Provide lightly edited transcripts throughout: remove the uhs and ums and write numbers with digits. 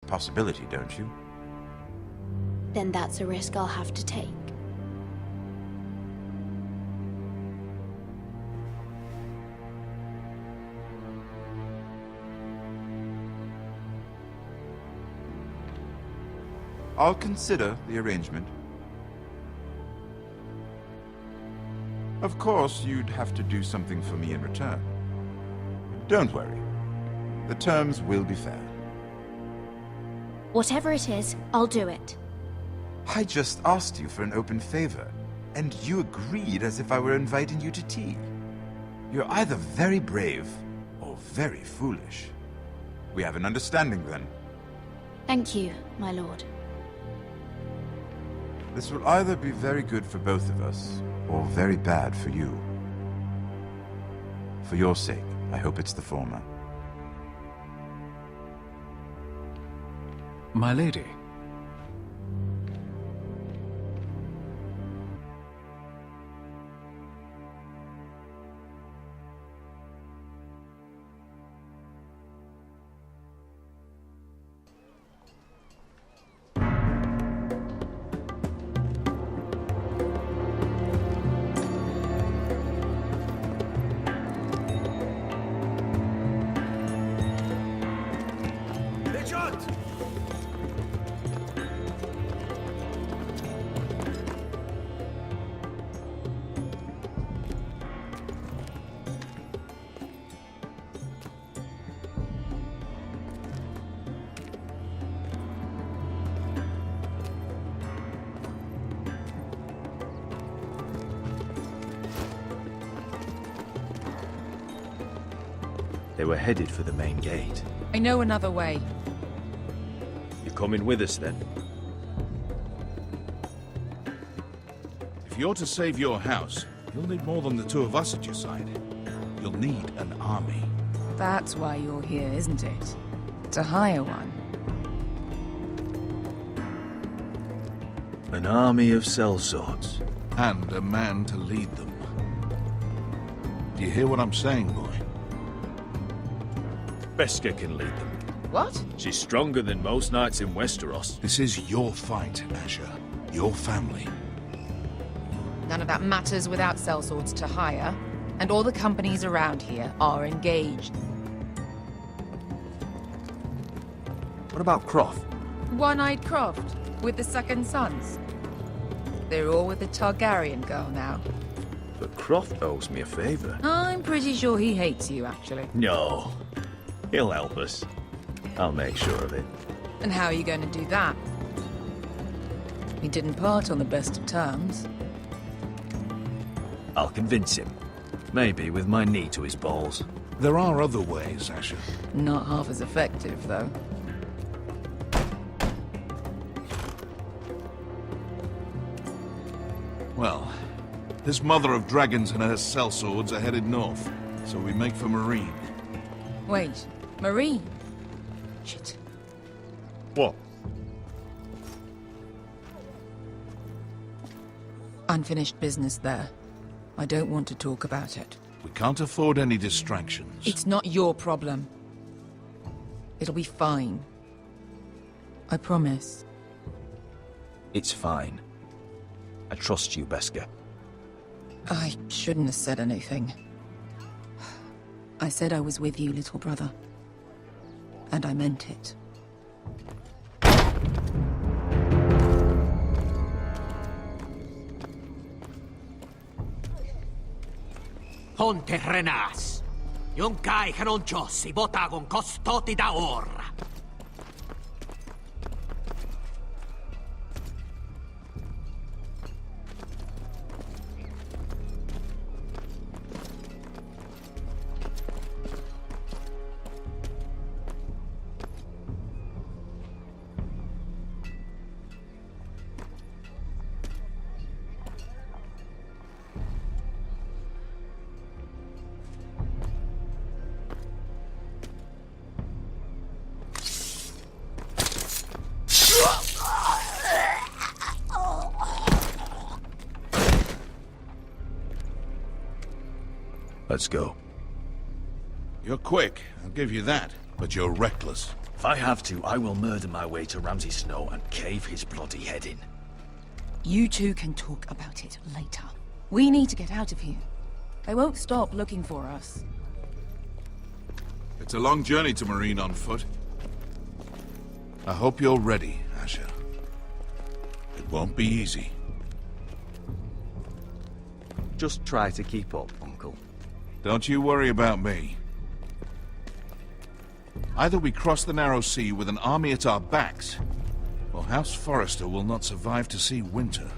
possibility, don't you? Then that's a risk I'll have to take. I'll consider the arrangement. Of course, you'd have to do something for me in return. Don't worry. The terms will be fair. Whatever it is, I'll do it. I just asked you for an open favor, and you agreed as if I were inviting you to tea. You're either very brave or very foolish. We have an understanding then. Thank you, my lord. This will either be very good for both of us, or very bad for you. For your sake, I hope it's the former. My lady. They were headed for the main gate. I know another way. You're coming with us then? If you're to save your house, you'll need more than the two of us at your side. You'll need an army. That's why you're here, isn't it? To hire one. An army of sellswords. And a man to lead them. Do you hear what I'm saying, boy? Beska can lead them. What? She's stronger than most knights in Westeros. This is your fight, Asher. Your family. None of that matters without sellswords to hire, and all the companies around here are engaged. What about Croft? One-Eyed Croft, with the second sons. They're all with the Targaryen girl now. But Croft owes me a favor. I'm pretty sure he hates you, actually. No. He'll help us. I'll make sure of it. And how are you going to do that? We didn't part on the best of terms. I'll convince him. Maybe with my knee to his balls. There are other ways, Asher. Not half as effective, though. Well, this mother of dragons and her sellswords are headed north, so we make for Marine. Wait, Marine? Shit. What? Unfinished business there. I don't want to talk about it. We can't afford any distractions. It's not your problem. It'll be fine. I promise. It's fine. I trust you, Beska. I shouldn't have said anything. I said I was with you, little brother. And I meant it. Ponte Renas. Yung kai kanoncho si botagon kostoti da ora. Let's go. You're quick, I'll give you that. But you're reckless. If I have to, I will murder my way to Ramsay Snow and cave his bloody head in. You two can talk about it later. We need to get out of here. They won't stop looking for us. It's a long journey to Marine on foot. I hope you're ready, Asher. It won't be easy. Just try to keep up, Uncle. Don't you worry about me. Either we cross the narrow sea with an army at our backs, or House Forrester will not survive to see winter.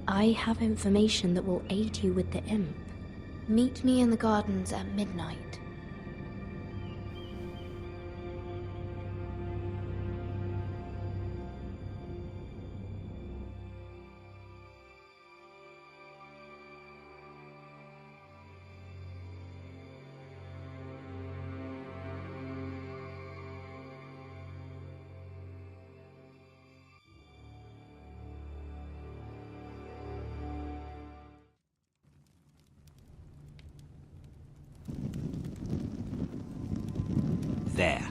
I have information that will aid you with the imp. Meet me in the gardens at midnight. There.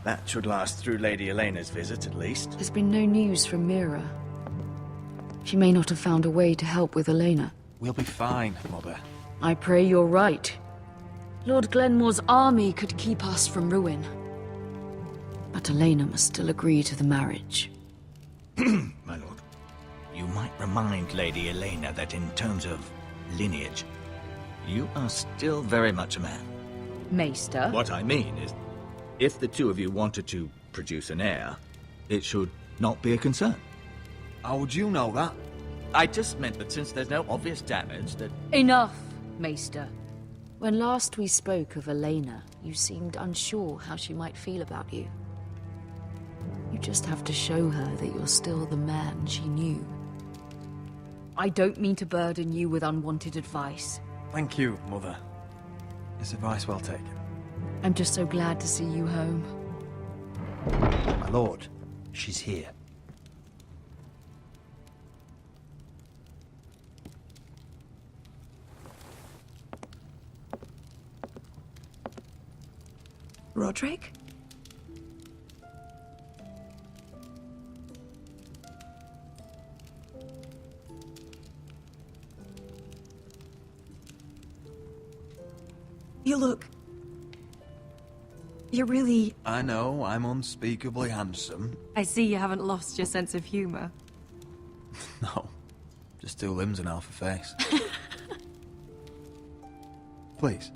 That should last through Lady Elena's visit, at least. There's been no news from Mira. She may not have found a way to help with Elena. We'll be fine, Mother. I pray you're right. Lord Glenmore's army could keep us from ruin. But Elena must still agree to the marriage. My lord. You might remind Lady Elena that in terms of lineage, you are still very much a man. Maester? What I mean is, if the two of you wanted to produce an heir, it should not be a concern. How would you know that? I just meant that since there's no obvious damage, that... Enough, Maester. When last we spoke of Elena, you seemed unsure how she might feel about you. You just have to show her that you're still the man she knew. I don't mean to burden you with unwanted advice. Thank you, Mother. It's advice well taken. I'm just so glad to see you home. My lord, she's here. Roderick? You look... You're really... I know, I'm unspeakably handsome. I see you haven't lost your sense of humor. No, just two limbs and half a face. Please.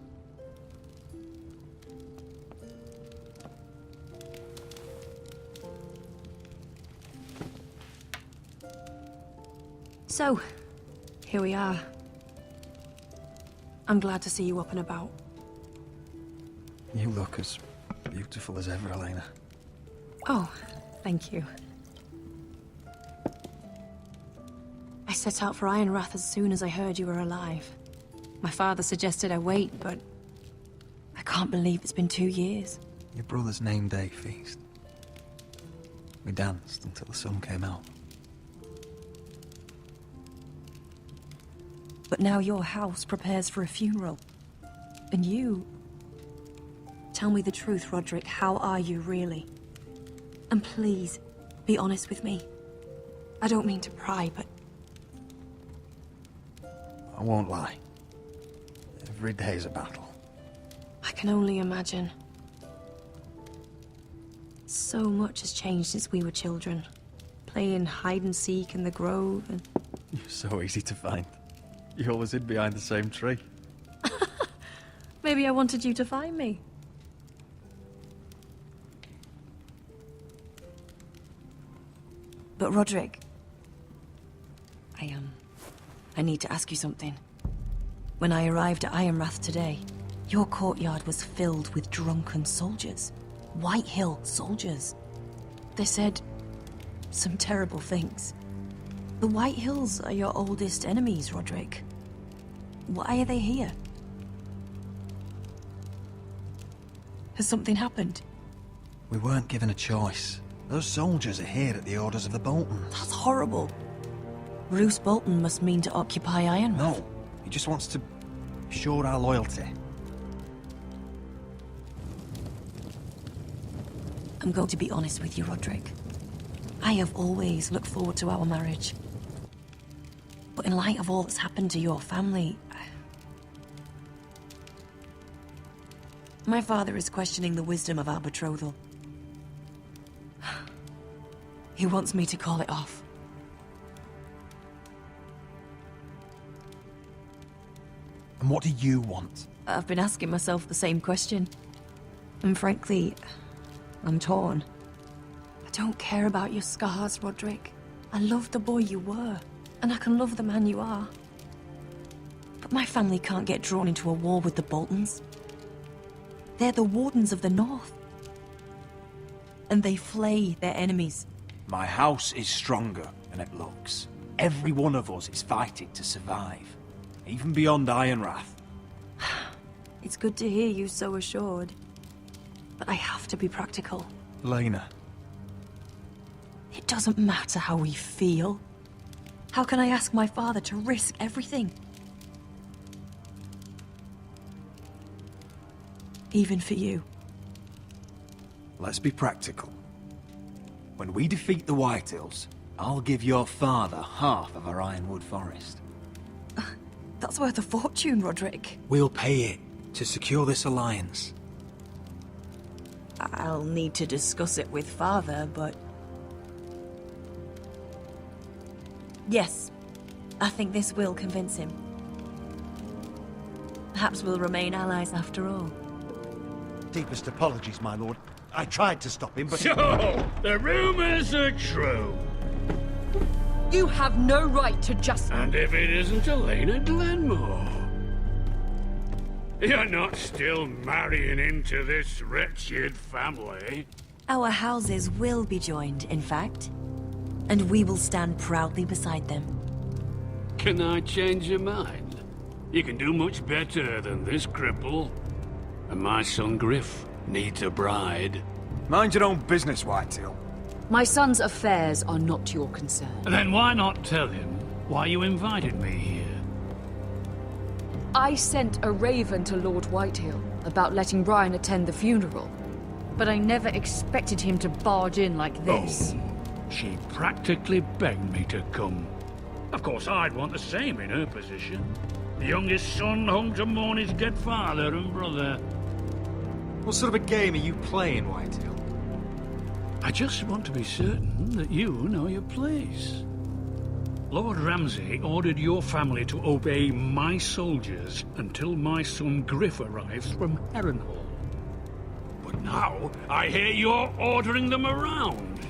So, here we are. I'm glad to see you up and about. You look as beautiful as ever, Elena. Oh, thank you. I set out for Ironrath as soon as I heard you were alive. My father suggested I wait, but I can't believe it's been 2 years. Your brother's name day feast. We danced until the sun came out. But now your house prepares for a funeral. And you... Tell me the truth, Roderick. How are you, really? And please, be honest with me. I don't mean to pry, but... I won't lie. Every day's a battle. I can only imagine. So much has changed since we were children. Playing hide and seek in the grove and... You're so easy to find. You always hid behind the same tree. Maybe I wanted you to find me. But Roderick... I need to ask you something. When I arrived at Ironrath today, your courtyard was filled with drunken soldiers. White Hill soldiers. They said some terrible things. The White Hills are your oldest enemies, Roderick. Why are they here? Has something happened? We weren't given a choice. Those soldiers are here at the orders of the Boltons. That's horrible. Roose Bolton must mean to occupy Ironrath. No, he just wants to show our loyalty. I'm going to be honest with you, Roderick. I have always looked forward to our marriage. But in light of all that's happened to your family... My father is questioning the wisdom of our betrothal. He wants me to call it off. And what do you want? I've been asking myself the same question. And frankly, I'm torn. I don't care about your scars, Roderick. I love the boy you were, and I can love the man you are. But my family can't get drawn into a war with the Boltons. They're the Wardens of the North. And they flay their enemies. My house is stronger than it looks. Every one of us is fighting to survive. Even beyond Ironrath. It's good to hear you so assured. But I have to be practical. Lena. It doesn't matter how we feel. How can I ask my father to risk everything? Even for you. Let's be practical. When we defeat the Whitehills, I'll give your father half of our Ironwood Forest. That's worth a fortune, Roderick. We'll pay it to secure this alliance. I'll need to discuss it with father, but... Yes, I think this will convince him. Perhaps we'll remain allies after all. Deepest apologies, my lord. I tried to stop him, but... So, the rumors are true. You have no right to just... And if it isn't Elena Glenmore? You're not still marrying into this wretched family. Our houses will be joined, in fact. And we will stand proudly beside them. Can I change your mind? You can do much better than this cripple. And my son Griff needs a bride. Mind your own business, Whitetail. My son's affairs are not your concern. Then why not tell him why you invited me here? I sent a raven to Lord Whitehill about letting Brian attend the funeral. But I never expected him to barge in like this. Oh, she practically begged me to come. Of course, I'd want the same in her position. The youngest son home to mourn his dead father and brother. What sort of a game are you playing, Whitetail? I just want to be certain that you know your place. Lord Ramsay ordered your family to obey my soldiers until my son Griff arrives from Harrenhal. But now, I hear you're ordering them around.